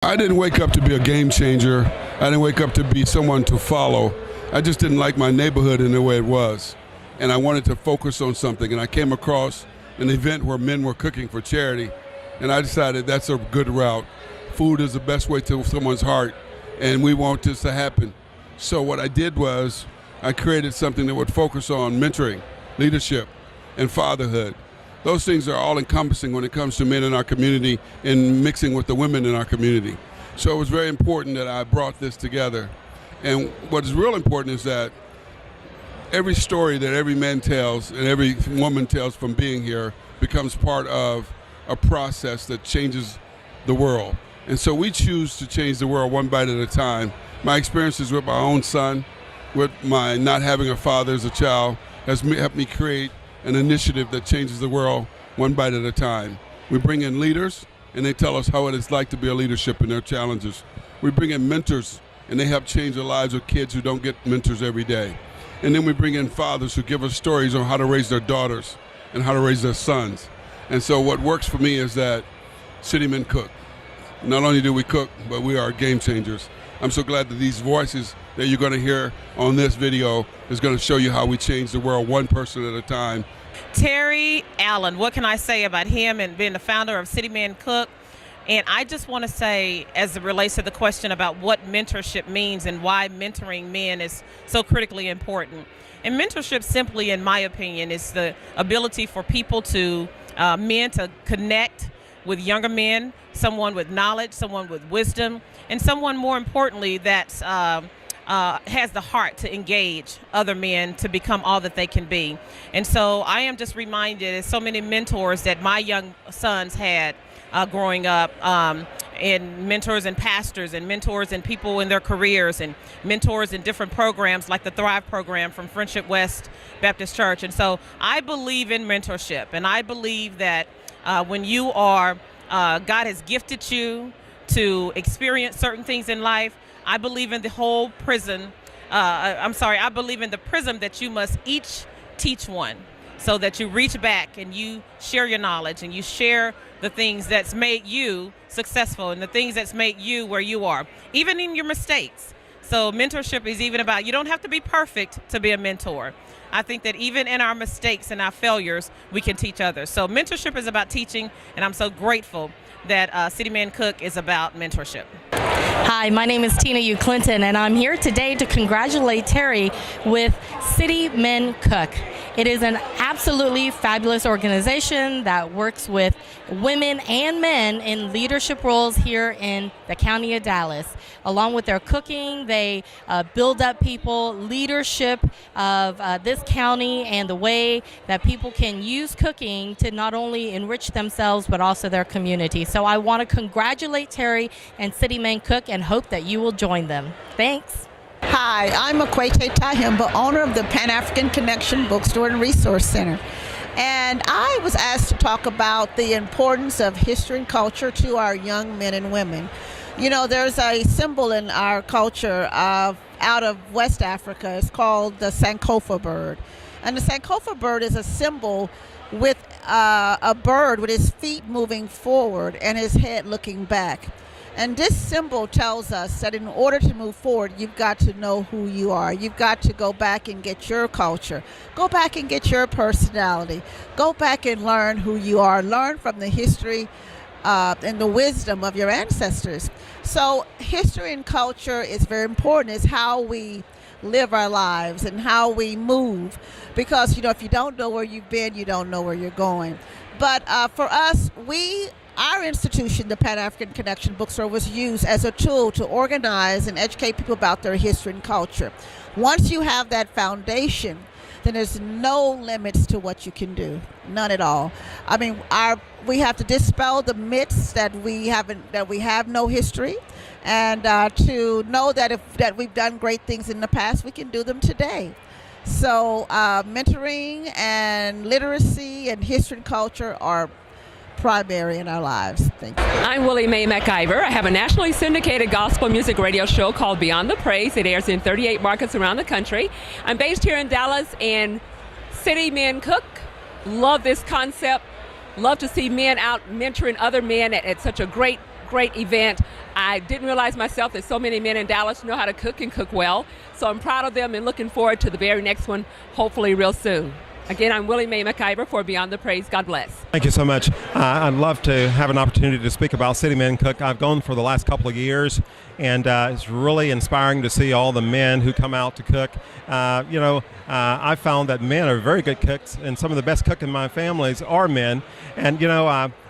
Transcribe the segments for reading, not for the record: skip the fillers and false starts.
I didn't wake up to be a game changer. I didn't wake up to be someone to follow. I just didn't like my neighborhood in the way it was. And I wanted to focus on something. And I came across an event where men were cooking for charity. And I decided that's a good route. Food is the best way to someone's heart. And we want this to happen. So what I did was I created something that would focus on mentoring, leadership, and fatherhood. Those things are all encompassing when it comes to men in our community and mixing with the women in our community. So it was very important that I brought this together. And what is real important is that every story that every man tells and every woman tells from being here becomes part of a process that changes the world. And so we choose to change the world one bite at a time. My experiences with my own son, with my not having a father as a child, has helped me create an initiative that changes the world one bite at a time. We bring in leaders, and they tell us how it is like to be a leadership and their challenges. We bring in mentors, and they help change the lives of kids who don't get mentors every day. And then we bring in fathers who give us stories on how to raise their daughters and how to raise their sons. And so what works for me is that city men cook. Not only do we cook, but we are game changers. I'm so glad that these voices that you're going to hear on this video is going to show you how we change the world one person at a time. Terry Allen, what can I say about him and being the founder of City Men Cook? And I just want to say, as it relates to the question about what mentorship means and why mentoring men is so critically important. And mentorship simply, in my opinion, is the ability for people to, men to connect with younger men, someone with knowledge, someone with wisdom, and someone more importantly that's has the heart to engage other men to become all that they can be. And so I am just reminded of so many mentors that my young sons had growing up, and mentors and pastors and mentors and people in their careers and mentors in different programs like the Thrive program from Friendship West Baptist Church. And so I believe in mentorship, and I believe that when you are, God has gifted you to experience certain things in life, I believe in the whole prison. I believe in the prism that you must each teach one, so that you reach back and you share your knowledge and you share the things that's made you successful and the things that's made you where you are, even in your mistakes. So mentorship is even about, you don't have to be perfect to be a mentor. I think that even in our mistakes and our failures, we can teach others. So mentorship is about teaching, and I'm so grateful that City Men Cook is about mentorship. Hi, my name is Tina U. Clinton, and I'm here today to congratulate Terry with City Men Cook. It is an absolutely fabulous organization that works with women and men in leadership roles here in the county of Dallas. Along with their cooking, they build up people, leadership of this county, and the way that people can use cooking to not only enrich themselves but also their community. So I want to congratulate Terry and City Men Cook and hope that you will join them. Thanks. Hi, I'm Akwete Tahimba, owner of the Pan-African Connection Bookstore and Resource Center. And I was asked to talk about the importance of history and culture to our young men and women. You know, there's a symbol in our culture out of West Africa. It's called the Sankofa bird. And the Sankofa bird is a symbol with a bird with his feet moving forward and his head looking back. And this symbol tells us that in order to move forward, you've got to know who you are. You've got to go back and get your culture. Go back and get your personality. Go back and learn who you are. Learn from the history and the wisdom of your ancestors. So history and culture is very important. It's how we live our lives and how we move. Because, you know, if you don't know where you've been, you don't know where you're going. But for us, our institution, the Pan-African Connection Bookstore, was used as a tool to organize and educate people about their history and culture. Once you have that foundation, then there's no limits to what you can do. None at all. I mean, we have to dispel the myths that we have no history, and to know that we've done great things in the past, we can do them today. So mentoring and literacy and history and culture are primary in our lives. Thank you. I'm Willie Mae McIver. I have a nationally syndicated gospel music radio show called Beyond the Praise. It airs in 38 markets around the country. I'm based here in Dallas, and City Men Cook. Love this concept. Love to see men out mentoring other men at such a great great event. I didn't realize myself that so many men in Dallas know how to cook and cook well. So I'm proud of them and looking forward to the very next one, hopefully real soon. Again, I'm Willie Mae McIver for Beyond the Praise. God bless. Thank you so much. I'd love to have an opportunity to speak about City Men Cook. I've gone for the last couple of years, and it's really inspiring to see all the men who come out to cook. I found that men are very good cooks, and some of the best cooks in my families are men. And,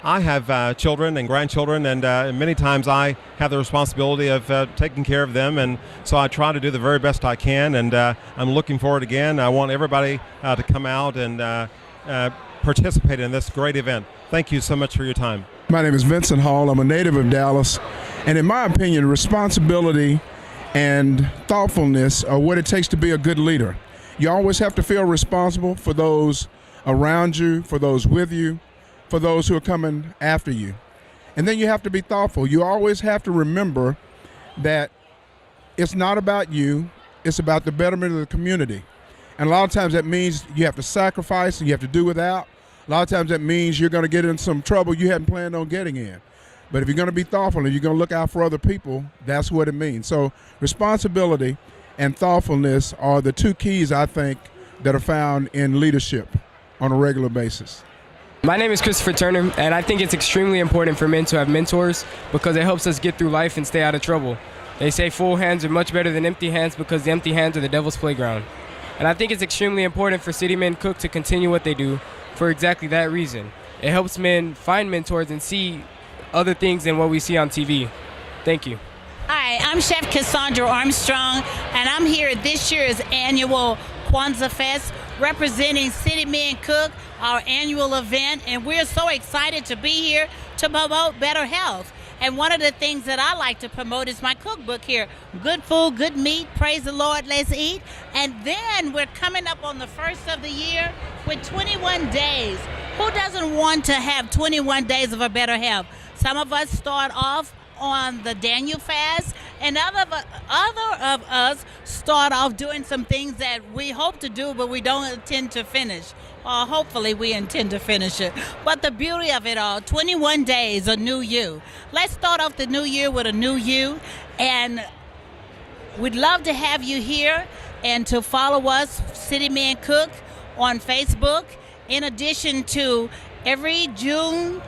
I have children and grandchildren, and many times I have the responsibility of taking care of them, and so I try to do the very best I can, and I'm looking forward again. I want everybody to come out and participate in this great event. Thank you so much for your time. My name is Vincent Hall. I'm a native of Dallas, and in my opinion, responsibility and thoughtfulness are what it takes to be a good leader. You always have to feel responsible for those around you, for those with you, for those who are coming after you. And then you have to be thoughtful. You always have to remember that it's not about you, it's about the betterment of the community. And a lot of times that means you have to sacrifice and you have to do without. A lot of times that means you're going to get in some trouble you hadn't planned on getting in. But if you're going to be thoughtful and you're going to look out for other people, that's what it means. So responsibility and thoughtfulness are the two keys, I think, that are found in leadership on a regular basis. My name is Christopher Turner, and I think it's extremely important for men to have mentors because it helps us get through life and stay out of trouble. They say full hands are much better than empty hands because the empty hands are the devil's playground. And I think it's extremely important for City Men Cook to continue what they do for exactly that reason. It helps men find mentors and see other things than what we see on TV. Thank you. Hi, I'm Chef Cassandra Armstrong, and I'm here at this year's annual Kwanzaafest representing City Men Cook, our annual event, and we're so excited to be here to promote better health. And one of the things that I like to promote is my cookbook here. Good food, good meat, praise the Lord, let's eat. And then we're coming up on the first of the year with 21 days. Who doesn't want to have 21 days of a better health? Some of us start off on the Daniel fast, and other of us start off doing some things that we hope to do, but we don't intend to finish. Or hopefully we intend to finish it. But the beauty of it all, 21 days, a new you. Let's start off the new year with a new you, and we'd love to have you here and to follow us, City Men Cook, on Facebook. In addition to every June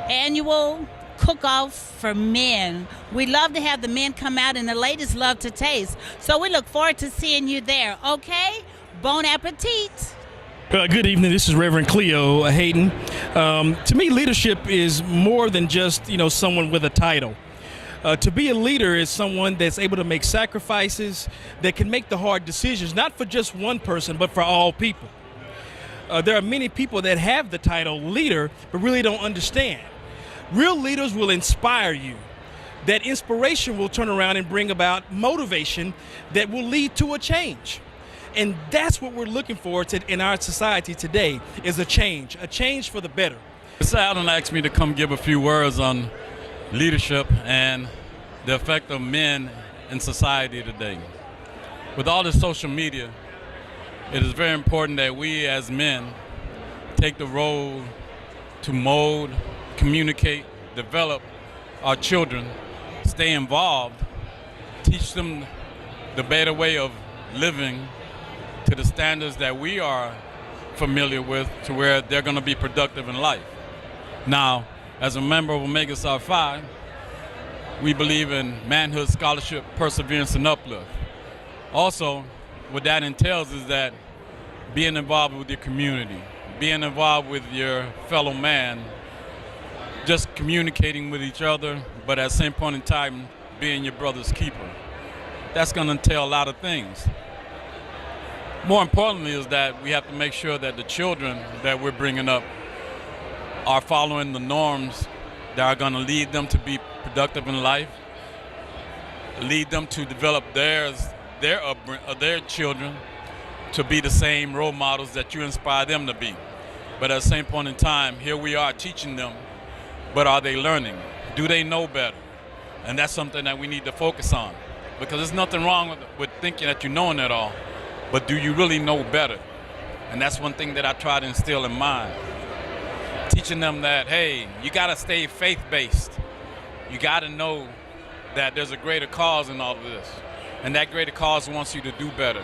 annual cook-off for men. We love to have the men come out, and the ladies love to taste. So we look forward to seeing you there, okay? Bon appetit. Good evening. This is Reverend Cleo Hayden. To me, leadership is more than just, someone with a title. To be a leader is someone that's able to make sacrifices, that can make the hard decisions, not for just one person, but for all people. There are many people that have the title leader, but really don't understand. Real leaders will inspire you. That inspiration will turn around and bring about motivation that will lead to a change. And that's what we're looking for in our society today, is a change for the better. Mr. Allen asked me to come give a few words on leadership and the effect of men in society today. With all the social media, it is very important that we as men take the role to mold, communicate, develop our children, stay involved, teach them the better way of living to the standards that we are familiar with, to where they're going to be productive in life. Now, as a member of Omega Psi Phi, we believe in manhood, scholarship, perseverance, and uplift. Also, what that entails is that being involved with your community, being involved with your fellow man, just communicating with each other, but at the same point in time, being your brother's keeper. That's going to entail a lot of things. More importantly is that we have to make sure that the children that we're bringing up are following the norms that are going to lead them to be productive in life, lead them to develop their children to be the same role models that you inspire them to be. But at the same point in time, here we are teaching them, but are they learning? Do they know better? And that's something that we need to focus on, because there's nothing wrong with thinking that you're knowing it all, but do you really know better? And that's one thing that I try to instill in mind. Teaching them that, hey, you gotta stay faith-based. you got to know that there's a greater cause in all of this. And that greater cause wants you to do better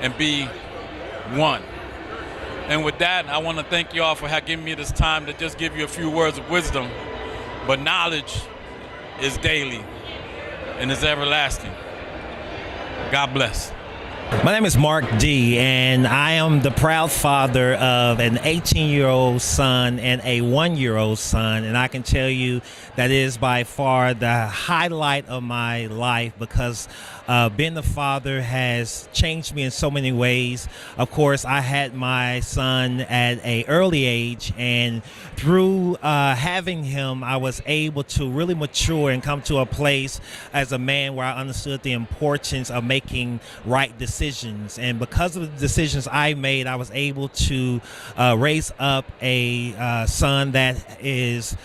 and be one. And with that, I want to thank you all for giving me this time to just give you a few words of wisdom. But knowledge is daily and is everlasting. God bless. My name is Mark D, and I am the proud father of an 18-year-old son and a 1-year-old son, and I can tell you that is by far the highlight of my life because being the father has changed me in so many ways. Of course, I had my son at an early age, and through having him, I was able to really mature and come to a place as a man where I understood the importance of making right decisions. And because of the decisions I made, I was able to raise up a son that is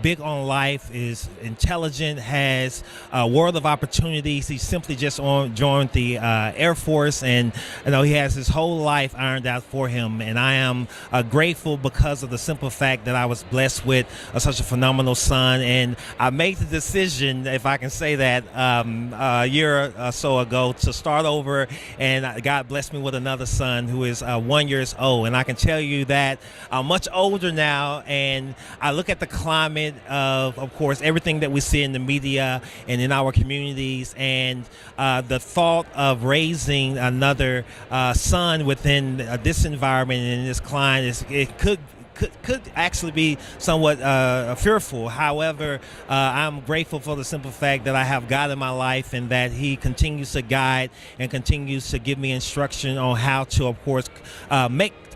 big on life, is intelligent, has a world of opportunities. He's simply just joined the Air Force, and he has his whole life ironed out for him. And I am grateful because of the simple fact that I was blessed with such a phenomenal son. And I made the decision, if I can say that, a year or so ago to start over, and God blessed me with another son who is 1 year old. And I can tell you that I'm much older now, and I look at the climate of course, everything that we see in the media and in our communities, and the thought of raising another son within this environment and in this climate, it could actually be somewhat fearful. However, I'm grateful for the simple fact that I have God in my life and that He continues to guide and continues to give me instruction on how to, of course,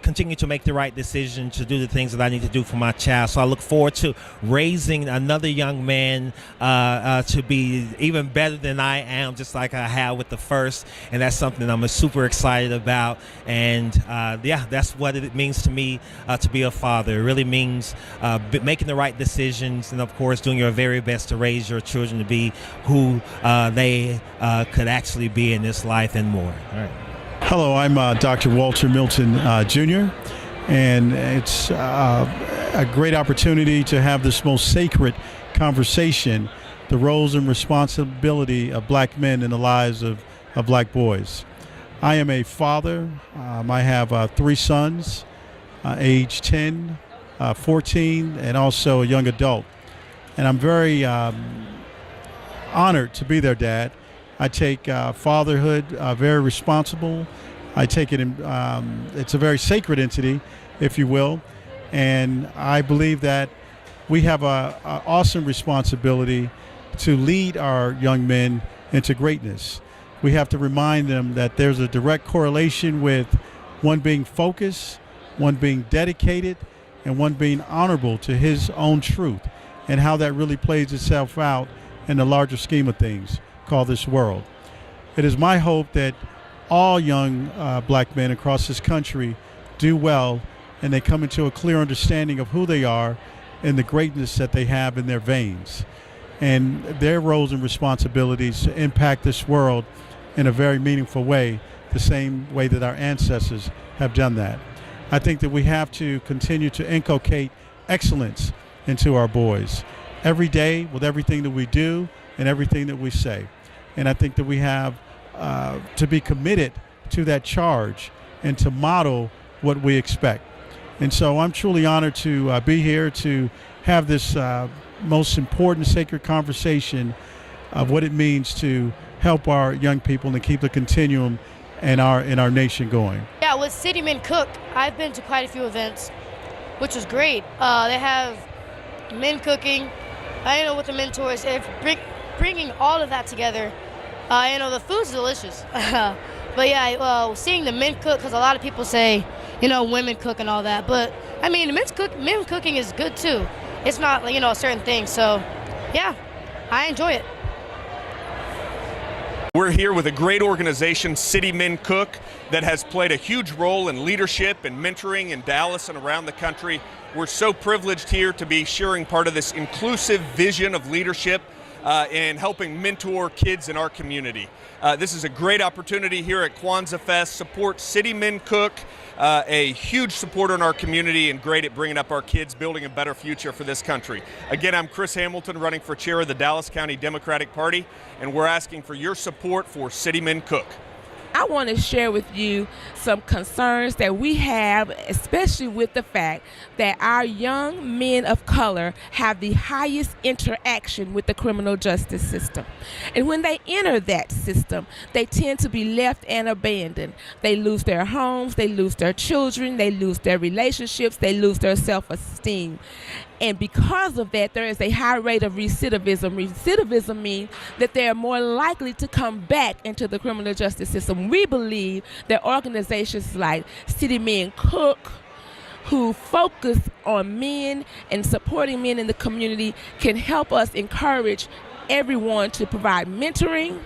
continue to make the right decision to do the things that I need to do for my child. So I look forward to raising another young man to be even better than I am, just like I have with the first. And that's something I'm super excited about. And that's what it means to me to be a father. It really means making the right decisions and, of course, doing your very best to raise your children to be who they could actually be in this life and more. All right. Hello, I'm Dr. Walter Milton Jr., and it's a great opportunity to have this most sacred conversation, the roles and responsibility of black men in the lives of black boys. I am a father. I have 3 sons, age 10, 14, and also a young adult. And I'm very honored to be their dad. I take fatherhood very responsible. I take it in, it's a very sacred entity, if you will. And I believe that we have an awesome responsibility to lead our young men into greatness. We have to remind them that there's a direct correlation with one being focused, one being dedicated, and one being honorable to his own truth, and how that really plays itself out in the larger scheme of things called this world. It is my hope that all young black men across this country do well, and they come into a clear understanding of who they are and the greatness that they have in their veins, and their roles and responsibilities to impact this world in a very meaningful way, the same way that our ancestors have done that. I think that we have to continue to inculcate excellence into our boys every day with everything that we do and everything that we say. And I think that we have to be committed to that charge and to model what we expect. And so I'm truly honored to be here to have this most important sacred conversation of what it means to help our young people and to keep the continuum in our nation going. Yeah, with City Men Cook, I've been to quite a few events, which was great. They have men cooking, with the mentors, bringing all of that together. The food's delicious. But yeah, seeing the men cook, because a lot of people say, women cook and all that. But I mean, men cooking is good too. It's not, a certain thing. So yeah, I enjoy it. We're here with a great organization, City Men Cook, that has played a huge role in leadership and mentoring in Dallas and around the country. We're so privileged here to be sharing part of this inclusive vision of leadership in helping mentor kids in our community. This is a great opportunity here at Kwanzaafest. Support City Men Cook, a huge supporter in our community and great at bringing up our kids, building a better future for this country. Again, I'm Chris Hamilton, running for chair of the Dallas County Democratic Party, and we're asking for your support for City Men Cook. I want to share with you some concerns that we have, especially with the fact that our young men of color have the highest interaction with the criminal justice system. And when they enter that system, they tend to be left and abandoned. They lose their homes, they lose their children, they lose their relationships, they lose their self-esteem. And because of that, there is a high rate of recidivism. Recidivism means that they are more likely to come back into the criminal justice system. We believe that organizations like City Men Cook, who focus on men and supporting men in the community, can help us encourage everyone to provide mentoring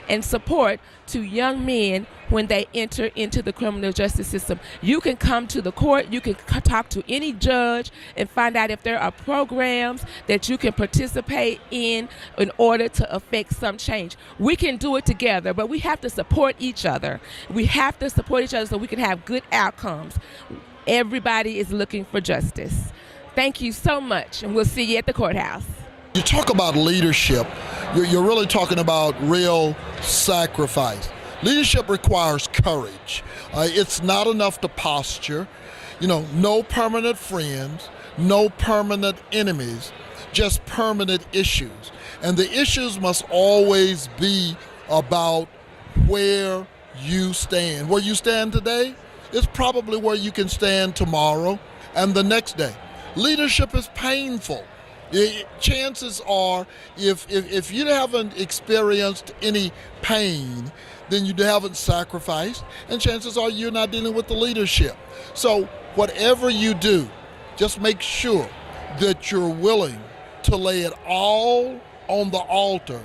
and support to young men when they enter into the criminal justice system. You can come to the court, you can talk to any judge and find out if there are programs that you can participate in order to affect some change. We can do it together, but we have to support each other. We have to support each other so we can have good outcomes. Everybody is looking for justice. Thank you so much, and we'll see you at the courthouse. You talk about leadership, you're really talking about real sacrifice. Leadership requires courage. It's not enough to posture. No permanent friends, no permanent enemies, just permanent issues. And the issues must always be about where you stand. Where you stand today is probably where you can stand tomorrow and the next day. Leadership is painful. Chances are, if you haven't experienced any pain, then you haven't sacrificed, and chances are you're not dealing with the leadership. So whatever you do, just make sure that you're willing to lay it all on the altar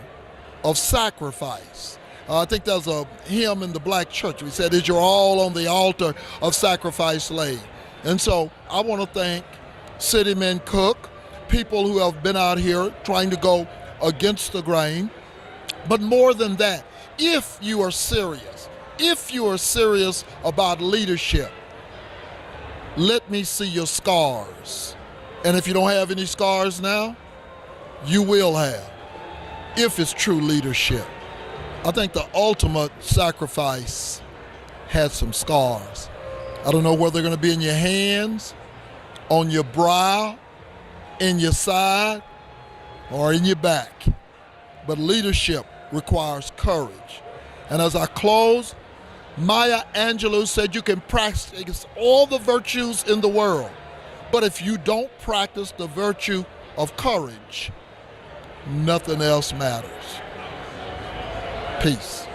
of sacrifice. I think there's a hymn in the black church. We said, "Is your all on the altar of sacrifice laid?" And so I want to thank City Men Cook, people who have been out here trying to go against the grain. But more than that, if you are serious about leadership, let me see your scars. And if you don't have any scars now, you will have, if it's true leadership. I think the ultimate sacrifice had some scars. I don't know whether they're going to be in your hands, on your brow, in your side, or in your back. But leadership requires courage. And as I close, Maya Angelou said you can practice all the virtues in the world, but if you don't practice the virtue of courage, nothing else matters. Peace.